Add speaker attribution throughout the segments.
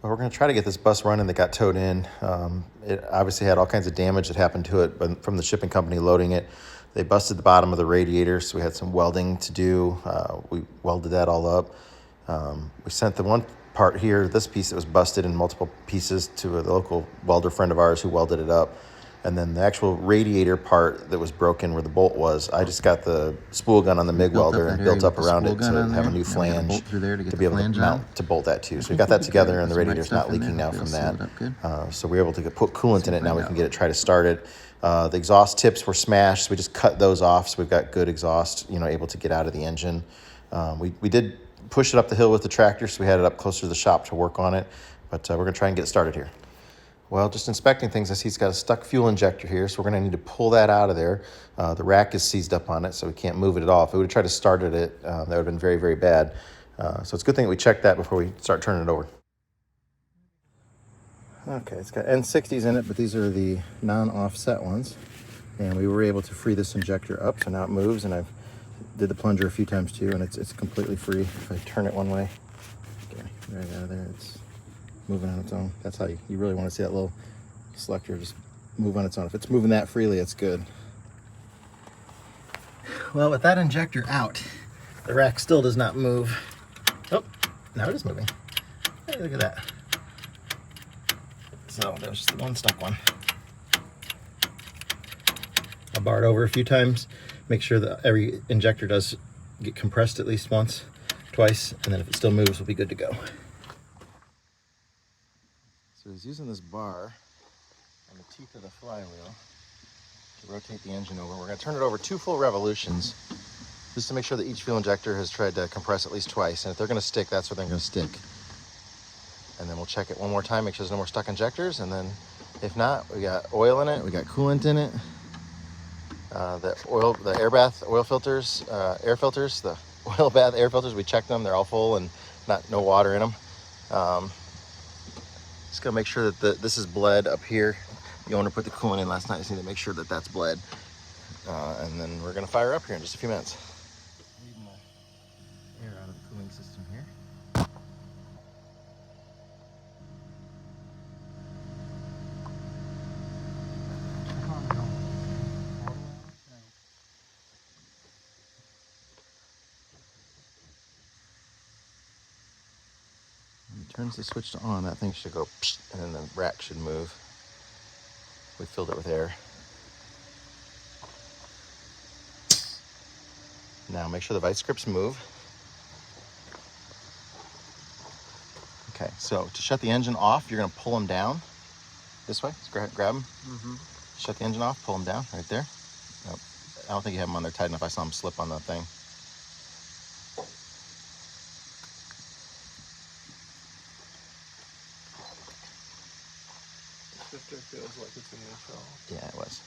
Speaker 1: Well, we're going to try to get this bus running that got towed in. It obviously had all kinds of damage that happened to it, but from the shipping company loading it, they busted the bottom of the radiator, so we had some welding to do. We welded that all up. We sent the one part here, this piece that was busted in multiple pieces, to a local welder friend of ours who welded it up. And then the actual radiator part that was broken where the bolt was, I just got the spool gun on the MIG welder and built up around it to have a new flange to be able to mount to bolt that to. So we got that together, and the radiator's not leaking now from that. So we were able to put coolant in it. Now we can get it, try to start it. The exhaust tips were smashed, so we just cut those off. So we've got good exhaust, able to get out of the engine. We did push it up the hill with the tractor, so we had it up closer to the shop to work on it. But we're going to try and get it started here. Well, just inspecting things, I see it's got a stuck fuel injector here, so we're going to need to pull that out of there. The rack is seized up on it, so we can't move it at all. If we would have tried to start it, that would have been very, very bad. So it's a good thing that we checked that before we start turning it over. Okay, it's got N60s in it, but these are the non-offset ones. And we were able to free this injector up, so now it moves, and I've did the plunger a few times too, and it's completely free. If I turn it one way, okay, right out of there, it's moving on its own. That's how you really want to see that little selector just move on its own. If it's moving that freely, it's good. Well, with that injector out, the rack still does not move. Oh, now it is moving. Hey, look at that. So that was just the one stuck one. I'll bar it over a few times, make sure that every injector does get compressed at least once, twice, and then if it still moves, we'll be good to go. So he's using this bar on the teeth of the flywheel to rotate the engine over. We're going to turn it over 2 full revolutions just to make sure that each fuel injector has tried to compress at least twice. And if they're going to stick, that's where they're going to stick. And then we'll check it one more time, make sure there's no more stuck injectors. And then if not, we got oil in it, we got coolant in it. The air bath oil filters, air filters, the oil bath air filters, we checked them. They're all full and no water in them. Just gotta make sure that this is bled up here. The owner put the coolant in last night. Just need to make sure that that's bled. And then we're gonna fire up here in just a few minutes. Leading the air out of the cooling system here. When it turns the switch to on, that thing should go psh, and then the rack should move. We filled it with air. Now make sure the vice grips move. Okay, so to shut the engine off, you're gonna pull them down this way. Just grab them. Shut the engine off, pull them down right there. Nope. I don't think you have them on there tight enough. I saw them slip on the thing.
Speaker 2: The shifter feels like it's in neutral.
Speaker 1: Yeah, it was.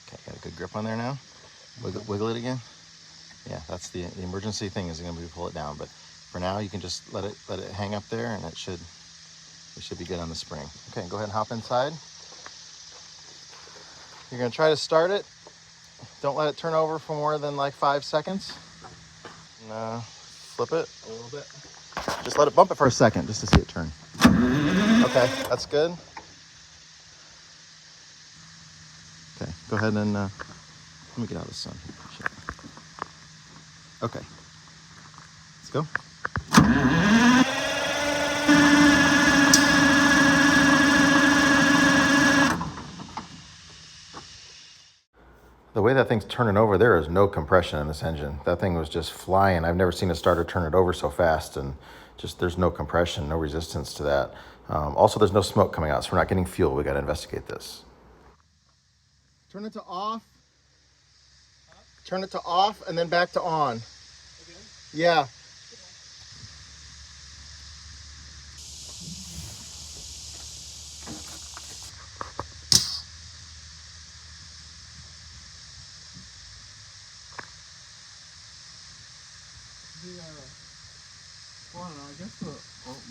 Speaker 1: Okay, got a good grip on there now. Wiggle it again. Yeah, that's the emergency thing is going to be pull it down. But for now, you can just let it hang up there, and it should be good on the spring. Okay, go ahead and hop inside. You're going to try to start it. Don't let it turn over for more than like 5 seconds. And, flip it a little bit. Just let it bump it for a second just to see it turn. Okay, that's good. Okay, go ahead and let me get out of the sun. Okay, let's go. The way that thing's turning over, there is no compression in this engine. That thing was just flying. I've never seen a starter turn it over so fast, and just there's no compression, no resistance to that. Also, there's no smoke coming out, so we're not getting fuel. We got to investigate this. Turn it to off. Turn it to off and then back to on.
Speaker 2: Again?
Speaker 1: Yeah.
Speaker 2: Well, I don't know. I guess the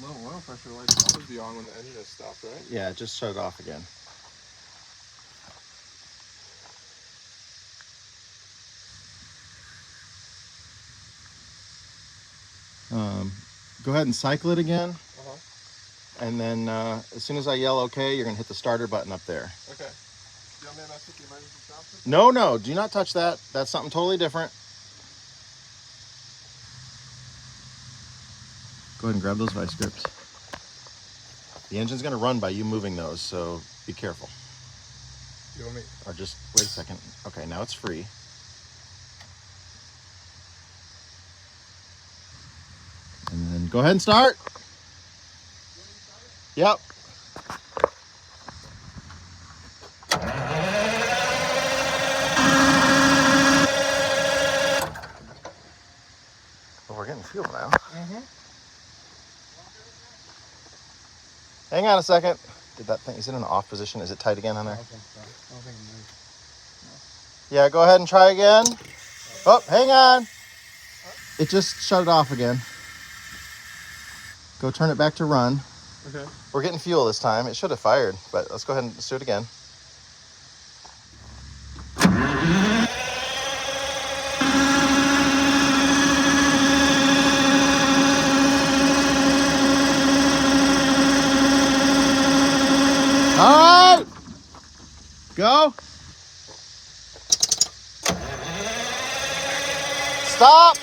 Speaker 2: low oil pressure light will always be on when the engine is stopped, right?
Speaker 1: Yeah, just shut it off again. Go ahead and cycle it again.
Speaker 2: Uh-huh.
Speaker 1: And then as soon as I yell okay, you're gonna hit the starter button up there.
Speaker 2: Okay. Do you want me to mess with the emergency stop switch?
Speaker 1: No, do not touch that. That's something totally different. Go ahead and grab those vice grips. The engine's gonna run by you moving those, so be careful.
Speaker 2: You want me?
Speaker 1: Or just wait a second. Okay, now it's free. And then go ahead and start. Yep. Well, we're getting fuel now.
Speaker 2: Mm-hmm.
Speaker 1: Hang on a second. Did that thing, is it in an off position? Is it tight again on there?
Speaker 2: I don't think so. I don't think it moved.
Speaker 1: Yeah, go ahead and try again. Oh, hang on. It just shut it off again. Go turn it back to run.
Speaker 2: Okay.
Speaker 1: We're getting fuel this time. It should have fired, but let's go ahead and let's do it again. All right. Go. Stop.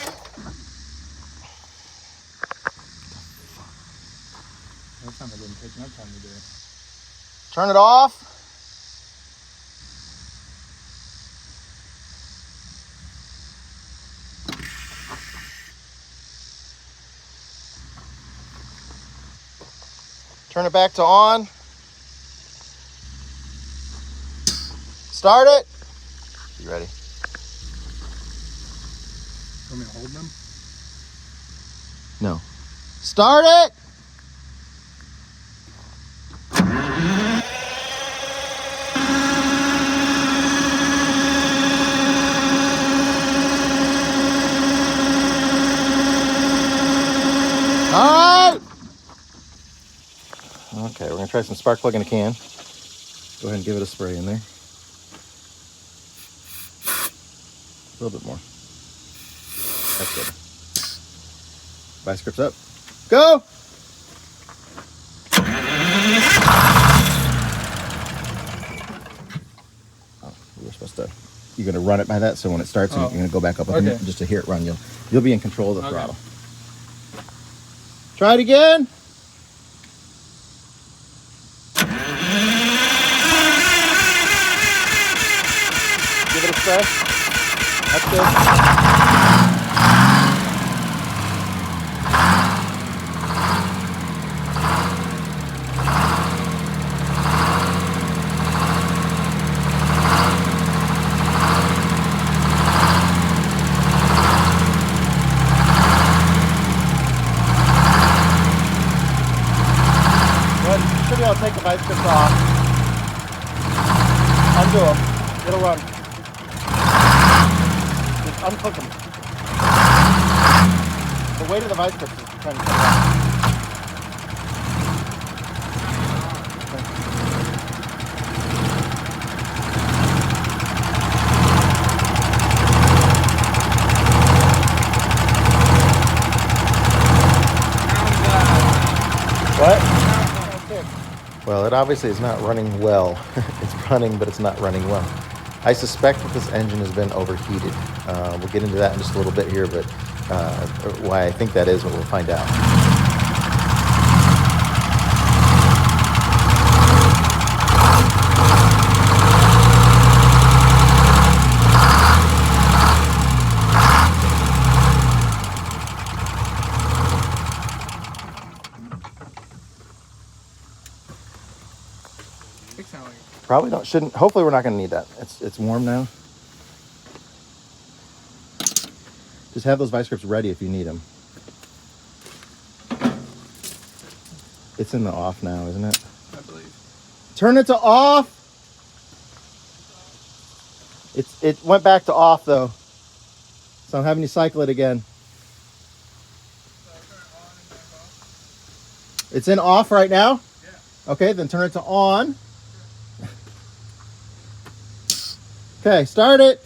Speaker 2: That time I didn't take no time to do it.
Speaker 1: Turn it off. Turn it back to on. Start it. You ready?
Speaker 2: Want me to hold them?
Speaker 1: No. Start it. All right. Okay, we're gonna try some spark plug in a can. Go ahead and give it a spray in there. A little bit more. That's good. Vice grips up. Go! Oh, we were supposed to. You're gonna run it by that, so when it starts, you're gonna go back up
Speaker 2: Okay.
Speaker 1: just to hear it run. You'll be in control of the
Speaker 2: Okay.
Speaker 1: throttle. Try it again. Give it a spray. That's good. Should be able to take the vice grips off. Undo them. It'll run. Just unclick them. The weight of the vice grips is trying to come off. What? Well, it obviously is not running well. It's running, but it's not running well. I suspect that this engine has been overheated. We'll get into that in just a little bit here, but why I think that is, what we'll find out. Probably don't, shouldn't, hopefully we're not gonna need that. It's warm now. Just have those vice grips ready if you need them. It's in the off now, isn't it?
Speaker 2: I believe.
Speaker 1: Turn it to off. It went back to off though. So I'm having you cycle it again. It's in off right now?
Speaker 2: Yeah.
Speaker 1: Okay, then turn it to on. Okay, start it.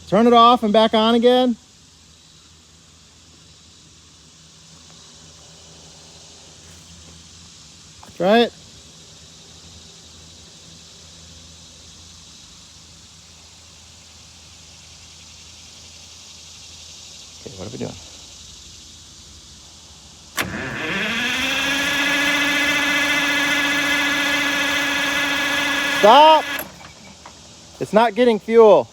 Speaker 1: Turn it off and back on again. Try it. Okay, what are we doing? Stop! It's not getting fuel.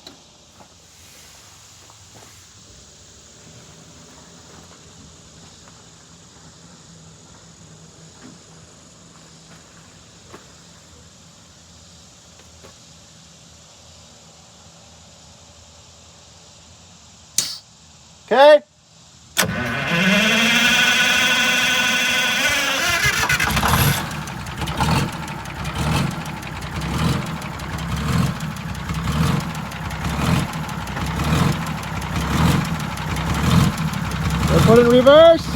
Speaker 1: Okay? Let's put it in reverse.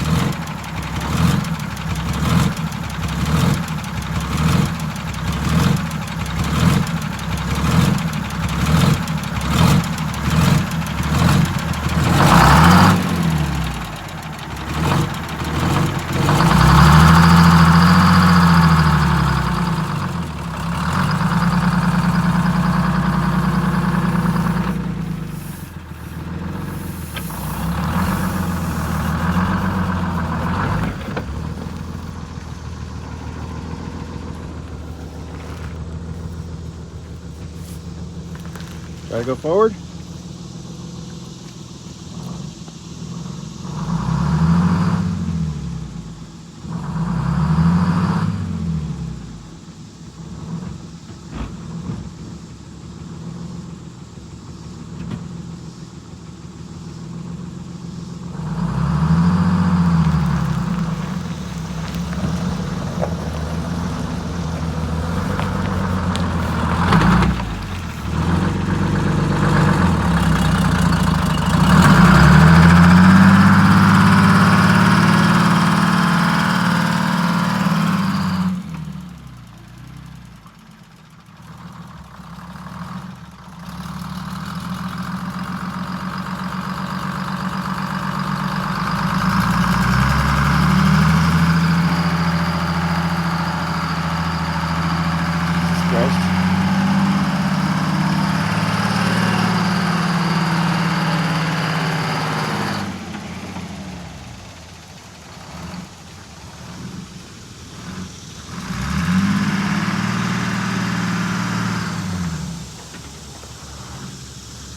Speaker 1: Try to go forward.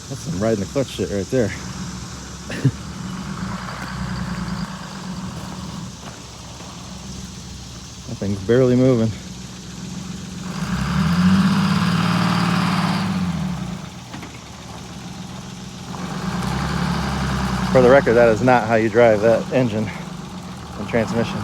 Speaker 1: That's some riding the clutch shit right there. That thing's barely moving. For the record, that is not how you drive that engine and transmission.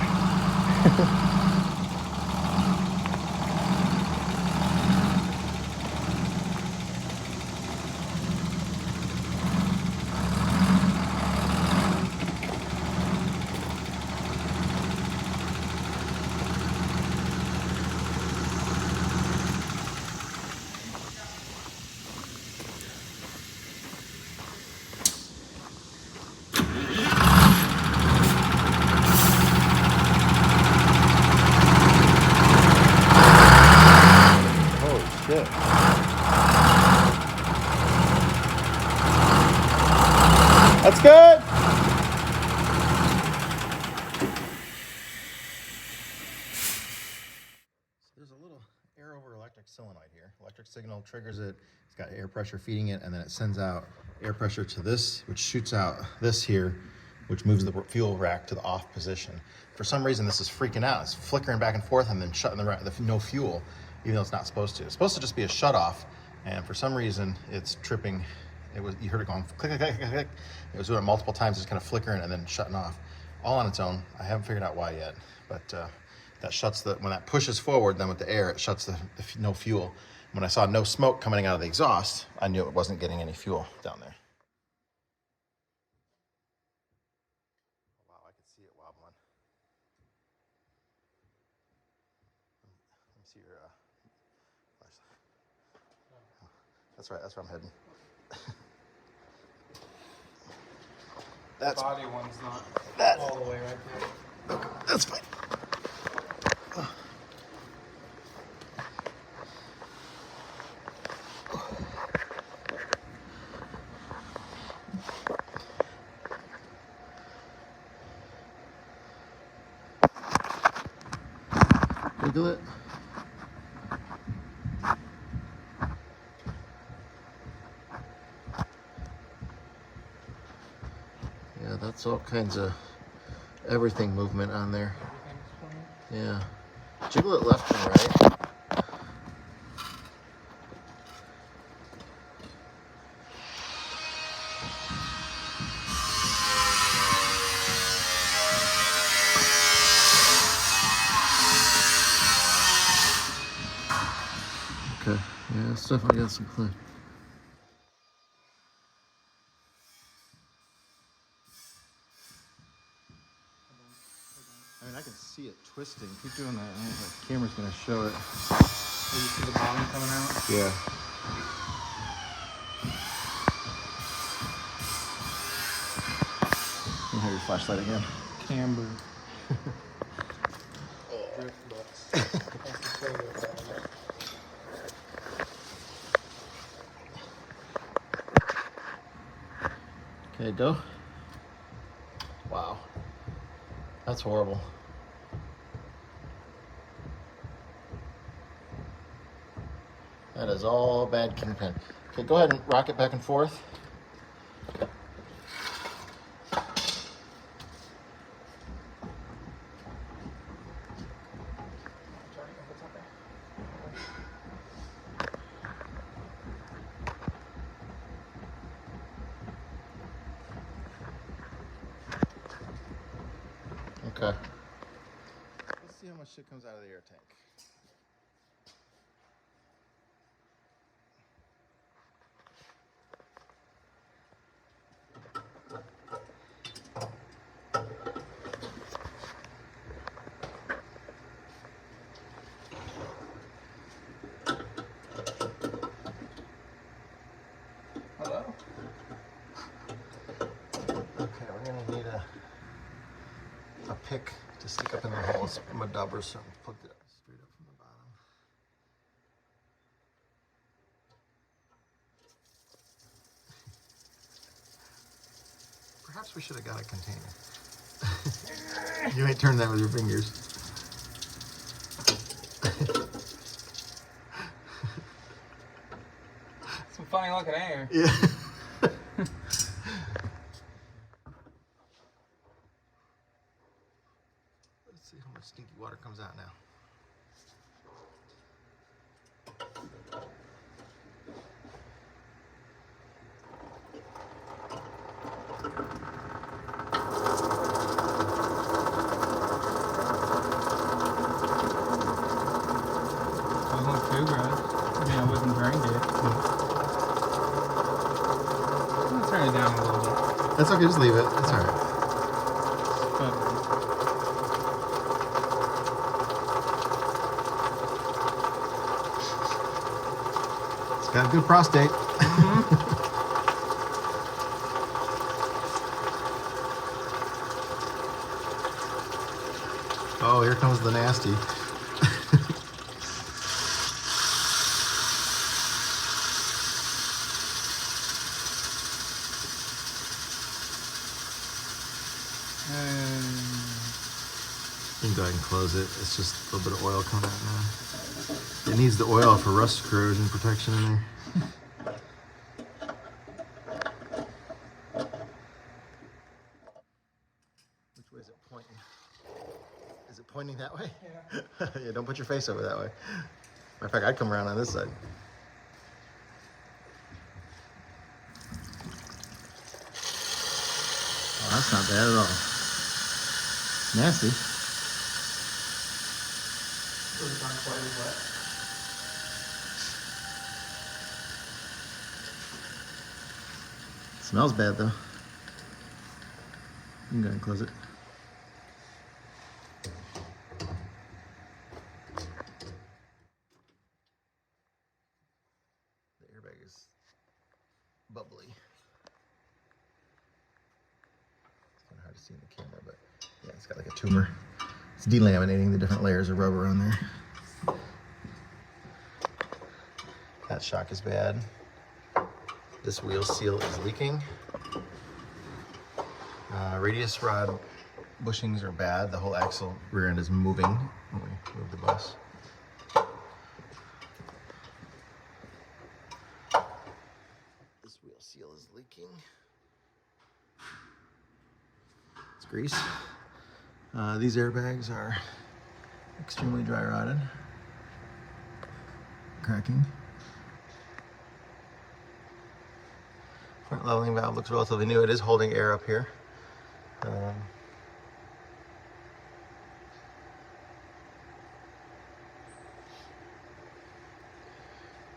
Speaker 1: Shit. That's good. There's a little air over electric solenoid here. Electric signal triggers it. It's got air pressure feeding it, and then it sends out air pressure to this, which shoots out this here, which moves the fuel rack to the off position. For some reason, this is freaking out. It's flickering back and forth and then shutting the no fuel, even though it's not supposed to. It's supposed to just be a shut off, and for some reason, it's tripping. You heard it going click, click, click, click, click. It was doing it multiple times, just kind of flickering and then shutting off, all on its own. I haven't figured out why yet, but That shuts when that pushes forward, then with the air, it shuts the no fuel. When I saw no smoke coming out of the exhaust, I knew it wasn't getting any fuel down there. Wow, I could see it wobbling. Let me see your flashlight. That's right, that's where I'm heading.
Speaker 3: That's body one's not all the way right there.
Speaker 1: Okay, that's fine. Wiggle it. Yeah, that's all kinds of everything movement on there. Yeah. Jiggle it left and right. Okay, yeah, it's definitely got some play. I mean, I can see it twisting. Keep doing that. I don't know if the camera's going to show it.
Speaker 3: Oh, you see the bottom coming out?
Speaker 1: Yeah. You have your flashlight again.
Speaker 3: Camber.
Speaker 1: Okay, go. Wow. That's horrible. That is all bad kingpin. Okay, go ahead and rock it back and forth. Okay. Let's see how much shit comes out of the air tank.
Speaker 3: Hello?
Speaker 1: Okay, we're gonna need a pick to stick up in the holes. My dauber, so plugged it up straight up from the bottom. Perhaps we should have got a container. You ain't turned that with your fingers.
Speaker 3: Some funny looking air.
Speaker 1: Yeah. Let's see how much stinky water comes out now.
Speaker 3: Too gross. I mean, I wasn't drained it. I'm gonna turn it down a little bit.
Speaker 1: That's okay, just leave it. It's alright. It's got a good prostate. Oh, here comes the nasty. You can go ahead and close it. It's just a little bit of oil coming out now. It needs the oil for rust corrosion protection in there. Which way is it pointing? Is it pointing that way? Yeah. Yeah, don't put your face over that way. Matter of fact, I'd come around on this side. Oh, that's not bad at all. Nasty.
Speaker 3: Doesn't sound quite as wet.
Speaker 1: Smells bad though. You can go ahead and close it. The airbag is bubbly. It's kind of hard to see in the camera, but yeah, it's got like a tumor. It's delaminating the different layers of rubber on there. That shock is bad. This wheel seal is leaking. Radius rod bushings are bad. The whole axle rear end is moving when we move the bus. This wheel seal is leaking. It's grease. These airbags are extremely dry rotted, cracking. Front leveling valve looks relatively new. It is holding air up here.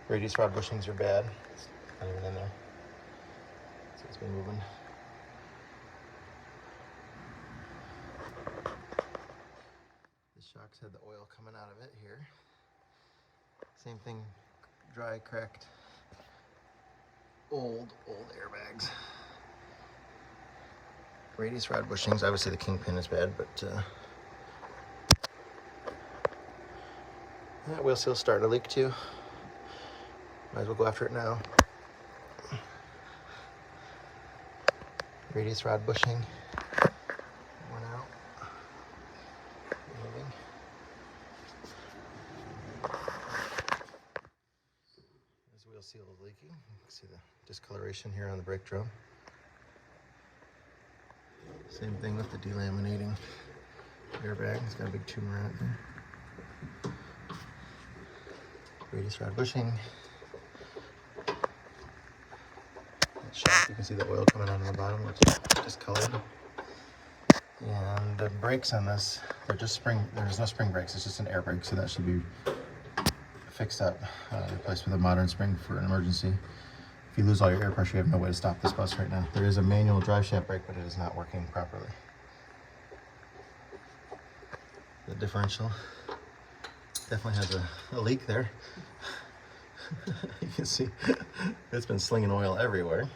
Speaker 1: Radius rod bushings are bad. It's not even in there. So it's been moving. The shocks had the oil coming out of it here. Same thing, dry, cracked, old airbags. Radius rod bushings, obviously the kingpin is bad, but that wheel seal's starting to leak too. Might as well go after it now. Radius rod bushing, worn out, moving. This wheel seal is leaking. You can see the discoloration here on the brake drum. Same thing with the delaminating airbag. It's got a big tumor out there. Radius rod bushing. That shock, you can see the oil coming out on the bottom. It's discolored. And the brakes on this, they're just spring. There's no spring brakes. It's just an air brake, so that should be fixed up, replaced with a modern spring for an emergency. If you lose all your air pressure, you have no way to stop this bus right now. There is a manual drive shaft brake, but it is not working properly. The differential definitely has a leak there. You can see it's been slinging oil everywhere.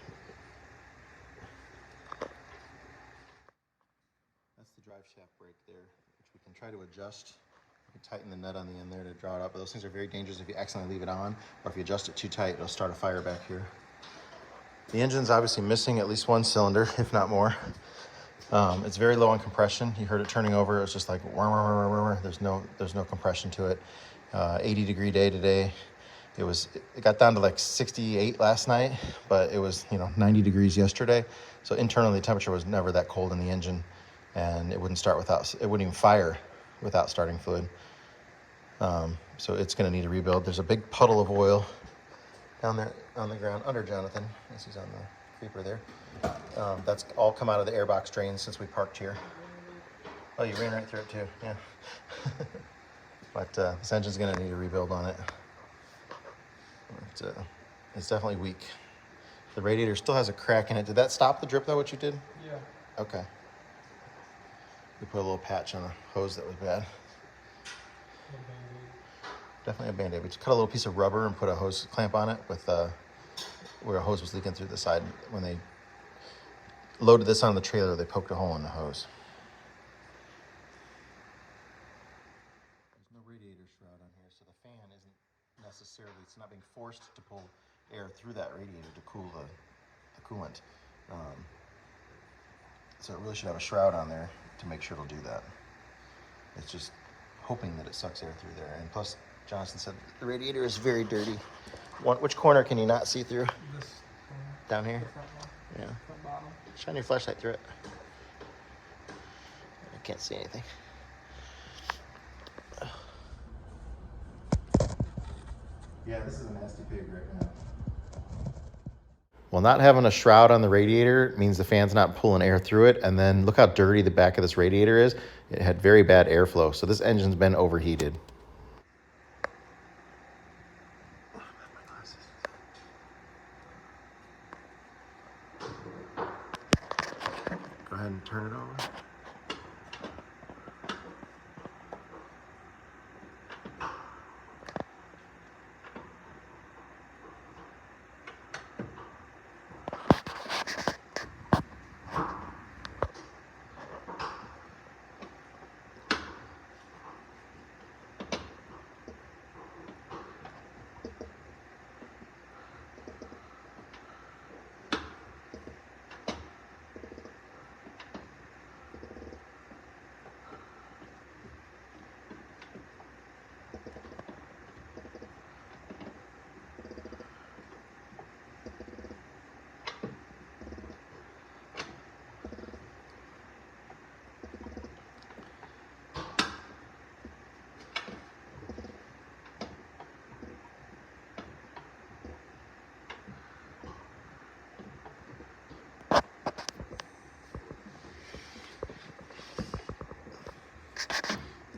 Speaker 1: That's the drive shaft brake there, which we can try to adjust. You can tighten the nut on the end there to draw it up, but those things are very dangerous if you accidentally leave it on, or if you adjust it too tight, it'll start a fire back here. The engine's obviously missing at least one cylinder, if not more. It's very low on compression. You heard it turning over. It was just like whir, whir, whir, whir. There's no compression to it. 80-degree day today. It got down to like 68 last night, but it was 90 degrees yesterday. So internally, the temperature was never that cold in the engine, and it wouldn't even fire without starting fluid. So it's going to need a rebuild. There's a big puddle of oil down there on the ground under Jonathan, as he's on the creeper there. That's all come out of the airbox drain since we parked here. Oh, you ran right through it too, yeah. But this engine's gonna need a rebuild on it. It's definitely weak. The radiator still has a crack in it. Did that stop the drip though, what you did?
Speaker 3: Yeah.
Speaker 1: Okay. We put a little patch on a hose that was bad. Definitely a Band-Aid. We just cut a little piece of rubber and put a hose clamp on it with where a hose was leaking through the side. When they loaded this on the trailer, they poked a hole in the hose. There's no radiator shroud on here, so the fan isn't necessarily, it's not being forced to pull air through that radiator to cool the coolant. So it really should have a shroud on there to make sure it'll do that. It's just hoping that it sucks air through there. And plus, Johnson said the radiator is very dirty. Which corner can you not see through?
Speaker 3: This
Speaker 1: Down here?
Speaker 3: front one,
Speaker 1: Yeah.
Speaker 3: front bottom.
Speaker 1: Shine your flashlight through it. I can't see anything. Yeah, this is a nasty pig right now. Well, not having a shroud on the radiator means the fan's not pulling air through it. And then look how dirty the back of this radiator is. It had very bad airflow. So this engine's been overheated.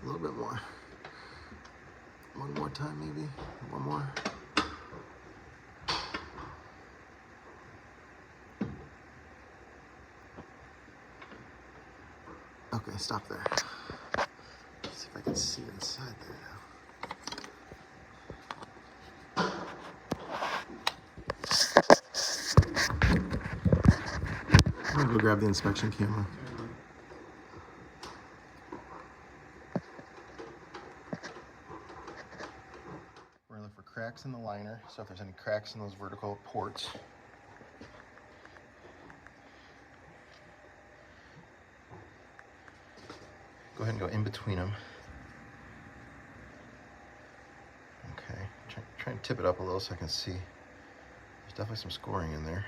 Speaker 1: A little bit more. One more time, maybe. One more. Okay, stop there. Let's see if I can see inside there now. I'm gonna go grab the inspection camera. We're gonna look for cracks in the liner, so if there's any cracks in those vertical ports. Go ahead and go in between them. Okay, try and tip it up a little so I can see. There's definitely some scoring in there.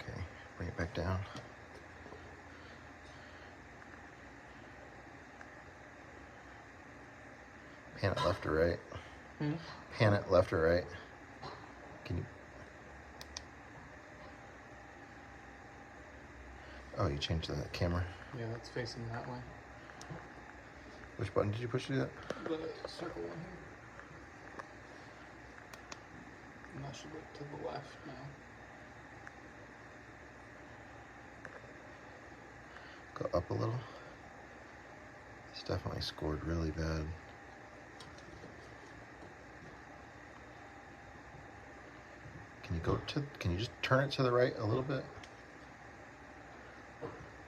Speaker 1: Okay, bring it back down. Pan it left or right. Pan it left or right. Can you? Oh, you changed the camera.
Speaker 3: Yeah, that's facing that way.
Speaker 1: Which button did you push to do that?
Speaker 3: The circle one here. And that should look to the left now.
Speaker 1: Go up a little. It's definitely scored really bad. Can you just turn it to the right a little bit?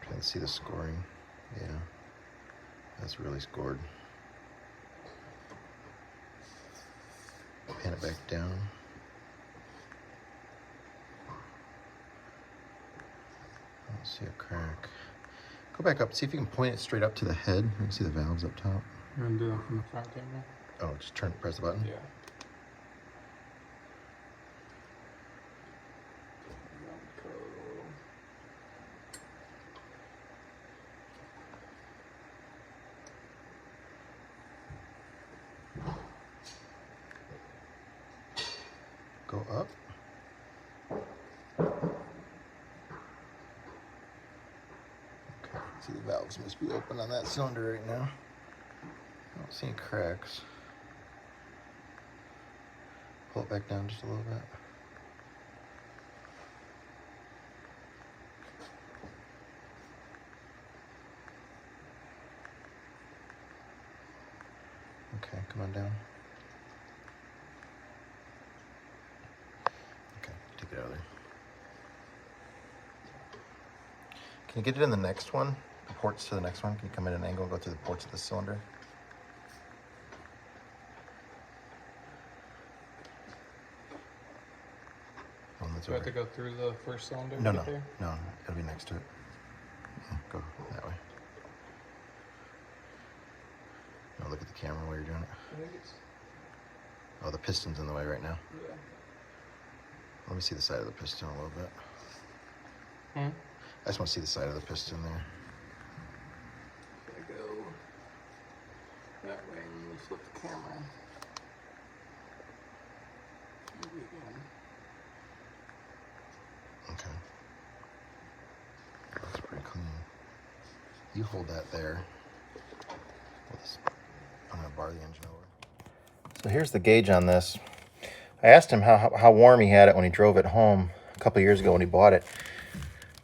Speaker 1: Trying to see the scoring. Yeah, that's really scored. Pan it back down. I don't see a crack. Go back up, see if you can point it straight up to the head. You can see the valves up top.
Speaker 3: You're gonna do that from the front camera?
Speaker 1: Oh, just press the button?
Speaker 3: Yeah.
Speaker 1: Go up. Okay, see the valves must be open on that cylinder right now. I don't see any cracks. Pull it back down just a little bit. Okay, come on down. Okay, take it out of there. Can you get it in the next one? The ports to the next one? Can you come in an angle and go through the ports of the cylinder? One that's
Speaker 3: Do I have
Speaker 1: over.
Speaker 3: to go through the first cylinder?
Speaker 1: No,
Speaker 3: to
Speaker 1: no,
Speaker 3: get there?
Speaker 1: no, it'll be next to it. Yeah, go that way. No, look at the camera while you're doing it.
Speaker 3: I think it's,
Speaker 1: Oh, the piston's in the way right now.
Speaker 3: yeah.
Speaker 1: Let me see the side of the piston a little bit.
Speaker 3: Hmm?
Speaker 1: I just want to see the side of the piston there.
Speaker 3: If I go that way and we flip the camera. Maybe again.
Speaker 1: Okay. That's pretty clean. You hold that there. I'm gonna bar the engine over. So here's the gauge on this. I asked him how warm he had it when he drove it home a couple of years ago when he bought it.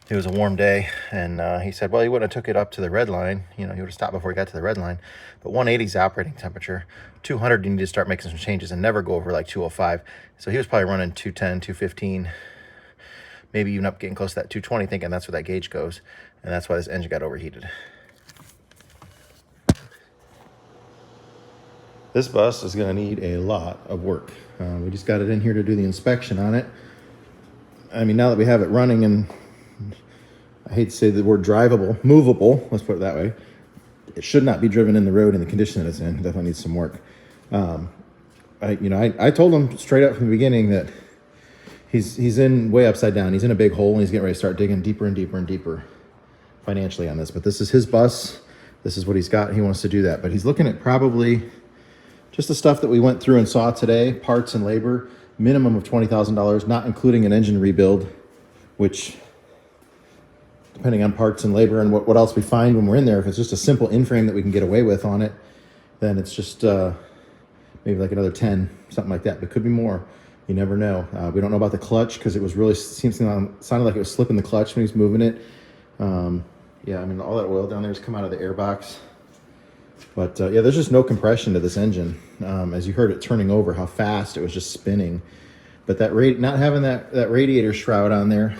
Speaker 1: It was a warm day, and he said, well, he wouldn't have took it up to the red line. You know, he would have stopped before he got to the red line. But 180 is the operating temperature. 200, you need to start making some changes and never go over like 205. So he was probably running 210, 215, maybe even up getting close to that 220, thinking that's where that gauge goes. And that's why this engine got overheated. This bus is going to need a lot of work. We just got it in here to do the inspection on it. I mean, now that we have it running, and I hate to say the word drivable, movable, let's put it that way, it should not be driven in the road in the condition that it's in. It definitely needs some work. I told him straight up from the beginning that he's in way upside down. He's in a big hole, and he's getting ready to start digging deeper and deeper and deeper financially on this. But this is his bus. This is what he's got. He wants to do that. But he's looking at probably just the stuff that we went through and saw today, parts and labor, minimum of $20,000, not including an engine rebuild, which depending on parts and labor and what else we find when we're in there. If it's just a simple in-frame that we can get away with on it, then it's just maybe like another 10, something like that. But it could be more. You never know. We don't know about the clutch because it was really sounded like it was slipping the clutch when he was moving it. Yeah, I mean, all that oil down there has come out of the air box. But yeah, there's just no compression to this engine. As you heard it turning over, how fast it was just spinning. But that not having that radiator shroud on there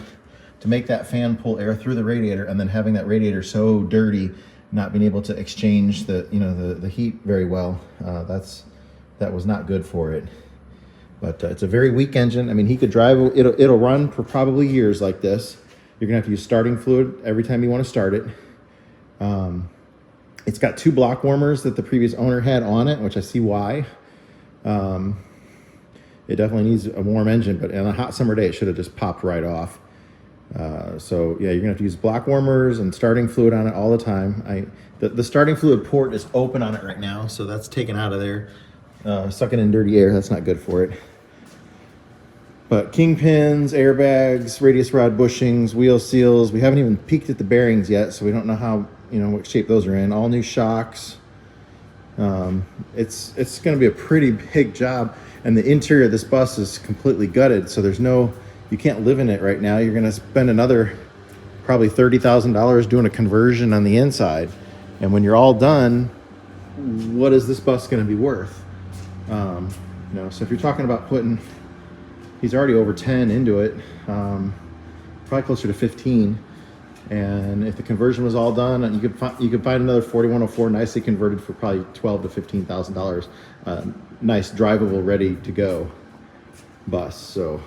Speaker 1: to make that fan pull air through the radiator, and then having that radiator so dirty, not being able to exchange the heat very well, that was not good for it. But it's a very weak engine. I mean, he could drive, it'll run for probably years like this. You're gonna have to use starting fluid every time you want to start it. It's got 2 block warmers that the previous owner had on it, which I see why. It definitely needs a warm engine, but on a hot summer day, it should have just popped right off. So yeah, you're gonna have to use block warmers and starting fluid on it all the time. The starting fluid port is open on it right now, so that's taken out of there. Sucking in dirty air, that's not good for it. But kingpins, airbags, radius rod bushings, wheel seals. We haven't even peeked at the bearings yet, so we don't know how, what shape those are in. All new shocks. It's going to be a pretty big job, and the interior of this bus is completely gutted, so you can't live in it right now. You're going to spend another probably $30,000 doing a conversion on the inside, and when you're all done, what is this bus going to be worth? So if you're talking about he's already over 10 into it, probably closer to 15. And if the conversion was all done, you could find another 4104 nicely converted for probably $12,000 to $15,000. Nice drivable, ready to go bus. So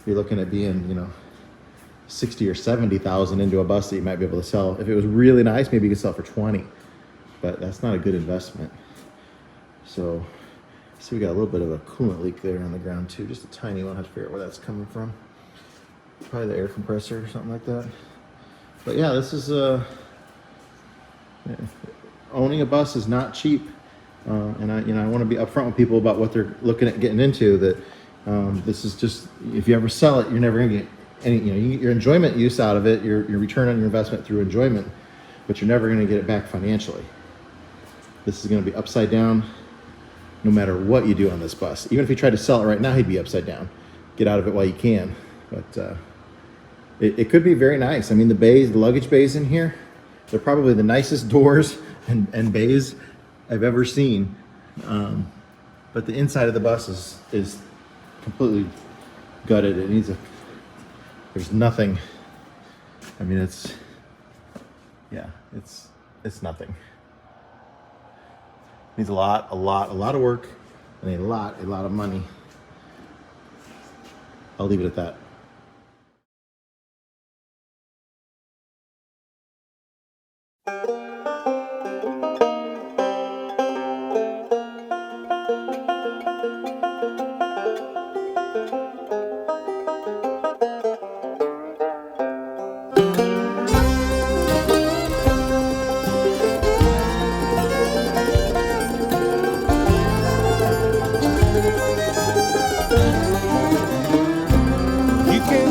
Speaker 1: you're looking at being, 60 or 70,000 into a bus that you might be able to sell. If it was really nice, maybe you could sell it for 20, but that's not a good investment. So we got a little bit of a coolant leak there on the ground too, just a tiny one. I have to figure out where that's coming from. Probably the air compressor or something like that. But yeah, this is owning a bus is not cheap, and I want to be upfront with people about what they're looking at getting into. That this is just, if you ever sell it, you're never going to get any. You get your enjoyment use out of it, your return on your investment through enjoyment, but you're never going to get it back financially. This is going to be upside down, no matter what you do on this bus. Even if you tried to sell it right now, he'd be upside down. Get out of it while you can, but. It could be very nice. I mean, the luggage bays in here, they're probably the nicest doors and bays I've ever seen. But the inside of the bus is completely gutted. There's nothing. I mean, it's nothing. It needs a lot of work and a lot of money. I'll leave it at that.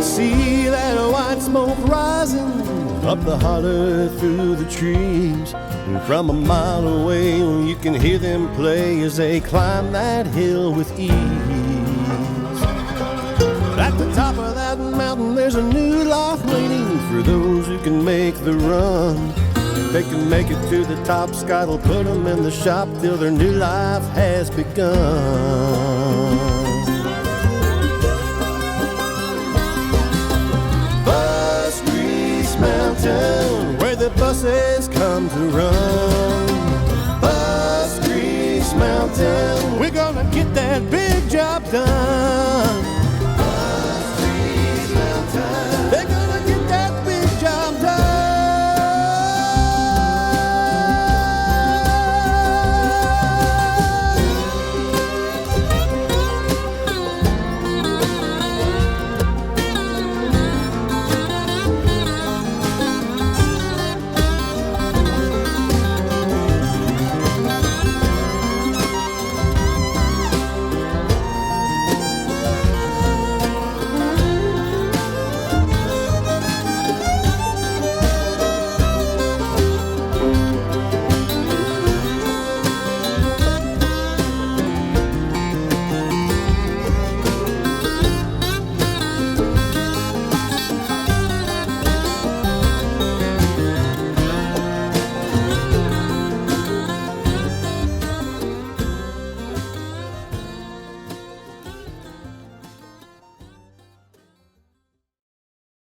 Speaker 4: See that white smoke rising up the holler through the trees, and from a mile away you can hear them play as they climb that hill with ease. At the top of that mountain there's a new life waiting for those who can make the run. If they can make it to the top, Scott will put them in the shop till their new life has begun. Mountain, where the buses come to run. Bus Grease Mountain, we're gonna get that big job done.